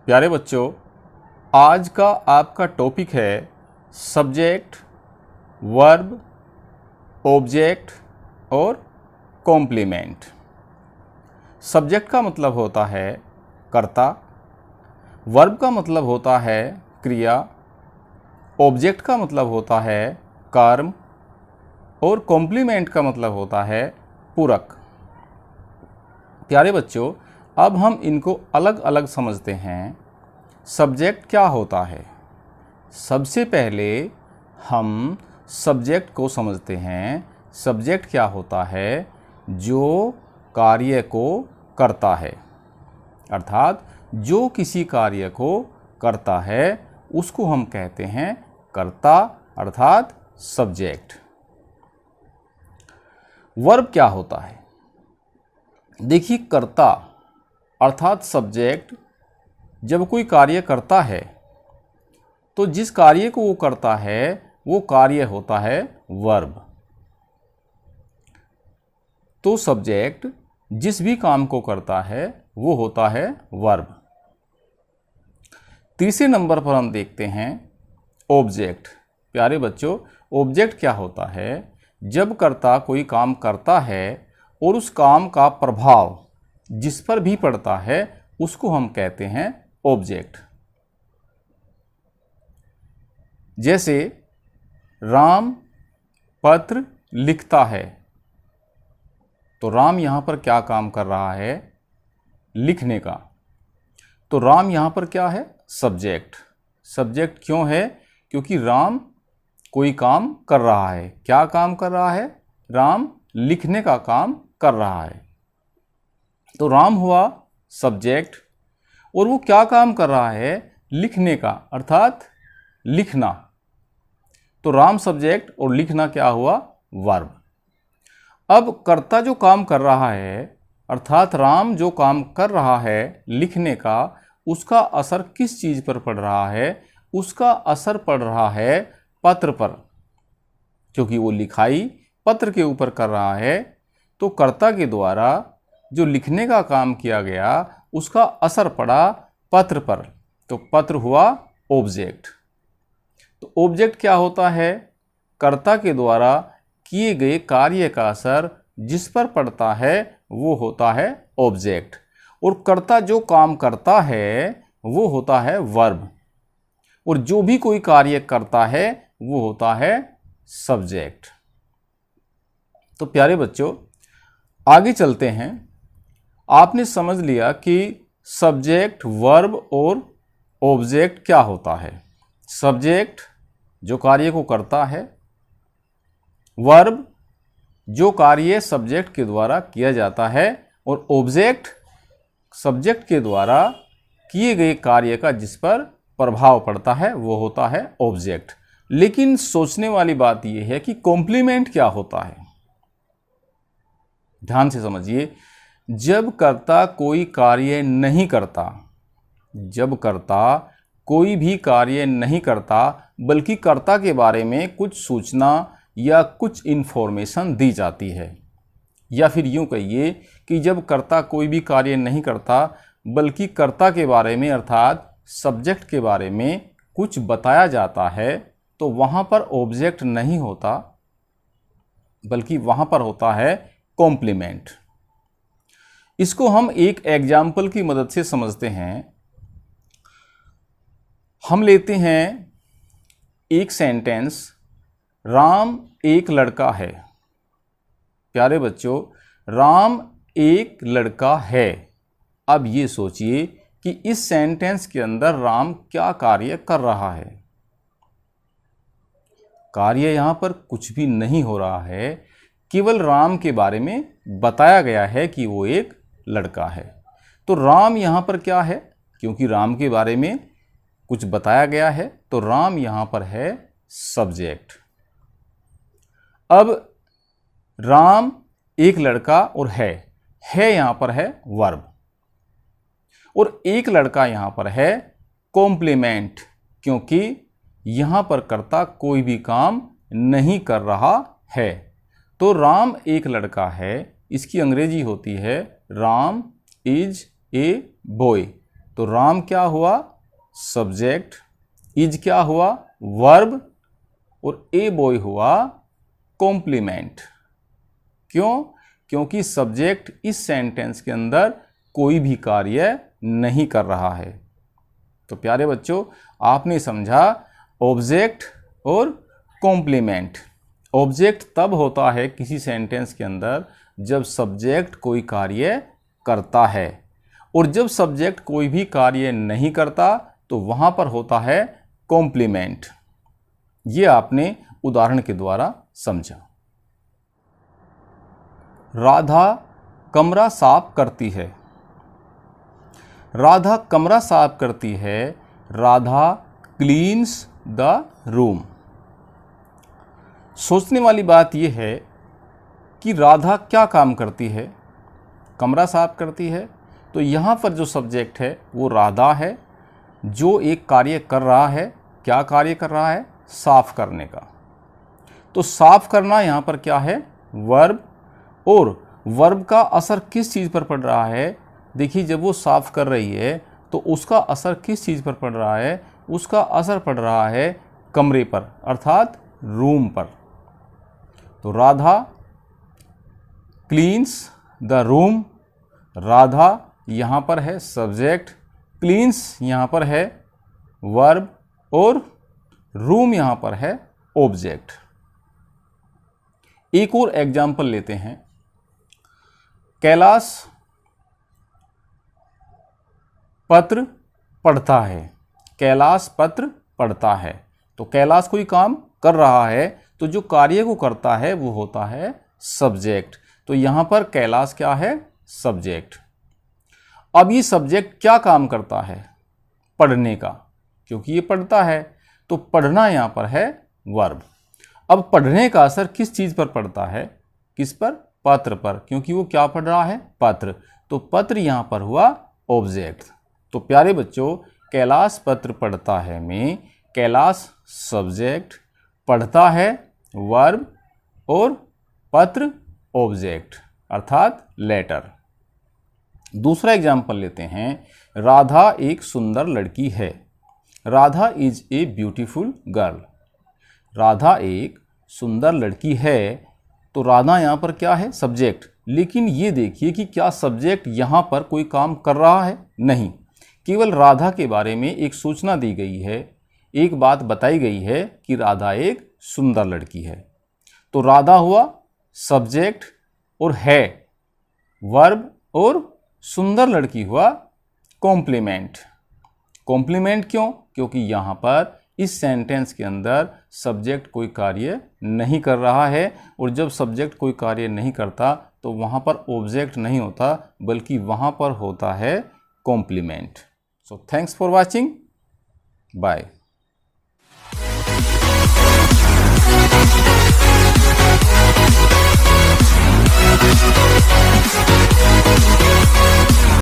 प्यारे बच्चों, आज का आपका टॉपिक है सब्जेक्ट, वर्ब, ऑब्जेक्ट और कॉम्प्लीमेंट। सब्जेक्ट का मतलब होता है कर्ता, वर्ब का मतलब होता है क्रिया, ऑब्जेक्ट का मतलब होता है कर्म और कॉम्प्लीमेंट का मतलब होता है पूरक। प्यारे बच्चों, अब हम इनको अलग अलग समझते हैं। सब्जेक्ट क्या होता है? सबसे पहले हम सब्जेक्ट को समझते हैं। सब्जेक्ट क्या होता है? जो कार्य को करता है, अर्थात जो किसी कार्य को करता है उसको हम कहते हैं कर्ता, अर्थात सब्जेक्ट। वर्ब क्या होता है? देखिए, कर्ता अर्थात सब्जेक्ट जब कोई कार्य करता है तो जिस कार्य को वो करता है वो कार्य होता है वर्ब। तो सब्जेक्ट जिस भी काम को करता है वो होता है वर्ब। तीसरे नंबर पर हम देखते हैं ऑब्जेक्ट। प्यारे बच्चों, ऑब्जेक्ट क्या होता है? जब कर्ता कोई काम करता है और उस काम का प्रभाव जिस पर भी पड़ता है उसको हम कहते हैं ऑब्जेक्ट। जैसे राम पत्र लिखता है, तो राम यहाँ पर क्या काम कर रहा है? लिखने का। तो राम यहाँ पर क्या है? सब्जेक्ट। सब्जेक्ट क्यों है? क्योंकि राम कोई काम कर रहा है। क्या काम कर रहा है? राम लिखने का काम कर रहा है। तो राम हुआ सब्जेक्ट और वो क्या काम कर रहा है? लिखने का, अर्थात लिखना। तो राम सब्जेक्ट और लिखना क्या हुआ? वर्ब। अब कर्ता जो काम कर रहा है, अर्थात राम जो काम कर रहा है लिखने का, उसका असर किस चीज़ पर पड़ रहा है? उसका असर पड़ रहा है पत्र पर, क्योंकि वो लिखाई पत्र के ऊपर कर रहा है। तो कर्ता के द्वारा जो लिखने का काम किया गया उसका असर पड़ा पत्र पर, तो पत्र हुआ ऑब्जेक्ट। तो ऑब्जेक्ट क्या होता है? कर्ता के द्वारा किए गए कार्य का असर जिस पर पड़ता है वो होता है ऑब्जेक्ट। और कर्ता जो काम करता है वो होता है वर्ब, और जो भी कोई कार्य करता है वो होता है सब्जेक्ट। तो प्यारे बच्चों, आगे चलते हैं। आपने समझ लिया कि सब्जेक्ट, वर्ब और ऑब्जेक्ट क्या होता है। सब्जेक्ट जो कार्य को करता है, वर्ब जो कार्य सब्जेक्ट के द्वारा किया जाता है, और ऑब्जेक्ट सब्जेक्ट के द्वारा किए गए कार्य का जिस पर प्रभाव पड़ता है वो होता है ऑब्जेक्ट। लेकिन सोचने वाली बात यह है कि कॉम्प्लीमेंट क्या होता है। ध्यान से समझिए। जब कर्ता कोई कार्य नहीं करता, जब कर्ता कोई भी कार्य नहीं करता बल्कि कर्ता के बारे में कुछ सूचना या कुछ इन्फॉर्मेशन दी जाती है, या फिर यूँ कहिए कि जब कर्ता कोई भी कार्य नहीं करता बल्कि कर्ता के बारे में, अर्थात सब्जेक्ट के बारे में कुछ बताया जाता है, तो वहाँ पर ऑब्जेक्ट नहीं होता बल्कि वहाँ पर होता है कॉम्प्लीमेंट। इसको हम एक एग्जाम्पल की मदद से समझते हैं। हम लेते हैं एक सेंटेंस, राम एक लड़का है। प्यारे बच्चों, राम एक लड़का है। अब ये सोचिए कि इस सेंटेंस के अंदर राम क्या कार्य कर रहा है। कार्य यहाँ पर कुछ भी नहीं हो रहा है, केवल राम के बारे में बताया गया है कि वो एक लड़का है। तो राम यहाँ पर क्या है? क्योंकि राम के बारे में कुछ बताया गया है, तो राम यहाँ पर है सब्जेक्ट। अब राम एक लड़का और है यहाँ पर है वर्ब, और एक लड़का यहाँ पर है कॉम्प्लीमेंट, क्योंकि यहाँ पर कर्ता कोई भी काम नहीं कर रहा है। तो राम एक लड़का है, इसकी अंग्रेजी होती है राम इज ए बॉय। तो राम क्या हुआ? सब्जेक्ट, इज क्या हुआ? वर्ब, और ए बॉय हुआ कॉम्प्लीमेंट। क्यों? क्योंकि सब्जेक्ट इस सेंटेंस के अंदर कोई भी कार्य नहीं कर रहा है। तो प्यारे बच्चों, आपने समझा ऑब्जेक्ट और कॉम्प्लीमेंट। ऑब्जेक्ट तब होता है किसी सेंटेंस के अंदर जब सब्जेक्ट कोई कार्य करता है, और जब सब्जेक्ट कोई भी कार्य नहीं करता तो वहाँ पर होता है कॉम्प्लीमेंट। ये आपने उदाहरण के द्वारा समझा। राधा कमरा साफ करती है। राधा कमरा साफ करती है। Radha cleans the room. सोचने वाली बात यह है कि राधा क्या काम करती है? कमरा साफ करती है। तो यहाँ पर जो सब्जेक्ट है वो राधा है, जो एक कार्य कर रहा है। क्या कार्य कर रहा है? साफ करने का। तो साफ करना यहाँ पर क्या है? वर्ब। और वर्ब का असर किस चीज़ पर पड़ रहा है? देखिए, जब वो साफ कर रही है तो उसका असर किस चीज़ पर पड़ रहा है? उसका असर पड़ रहा है कमरे पर, अर्थात रूम पर। तो Radha cleans the room. Radha यहाँ पर है सब्जेक्ट, क्लीन्स यहाँ पर है वर्ब, और रूम यहाँ पर है ऑब्जेक्ट। एक और एग्जाम्पल लेते हैं। कैलाश पत्र पढ़ता है। कैलाश पत्र पढ़ता है। तो कैलाश कोई काम कर रहा है, तो जो कार्य को करता है वो होता है सब्जेक्ट। तो यहाँ पर कैलाश क्या है? सब्जेक्ट। अब ये सब्जेक्ट क्या काम करता है? पढ़ने का, क्योंकि ये पढ़ता है। तो पढ़ना यहाँ पर है वर्ब। अब पढ़ने का असर किस चीज़ पर पड़ता है? किस पर? पत्र पर, क्योंकि वो क्या पढ़ रहा है? पत्र। तो पत्र यहाँ पर हुआ ऑब्जेक्ट। तो प्यारे बच्चों, कैलाश पत्र पढ़ता है में कैलाश सब्जेक्ट, पढ़ता है वर्ब, और पत्र ऑब्जेक्ट, अर्थात लेटर। दूसरा एग्जाम्पल लेते हैं। राधा एक सुंदर लड़की है। Radha is a beautiful girl. Radha एक सुंदर लड़की है। तो राधा यहाँ पर क्या है? सब्जेक्ट। लेकिन ये देखिए कि क्या सब्जेक्ट यहाँ पर कोई काम कर रहा है? नहीं। केवल राधा के बारे में एक सूचना दी गई है, एक बात बताई गई है कि राधा एक सुंदर लड़की है। तो राधा हुआ सब्जेक्ट, और है वर्ब, और सुंदर लड़की हुआ कॉम्प्लीमेंट। कॉम्प्लीमेंट क्यों? क्योंकि यहाँ पर इस सेंटेंस के अंदर सब्जेक्ट कोई कार्य नहीं कर रहा है, और जब सब्जेक्ट कोई कार्य नहीं करता तो वहाँ पर ऑब्जेक्ट नहीं होता, बल्कि वहाँ पर होता है compliment. So thanks for watching. Bye.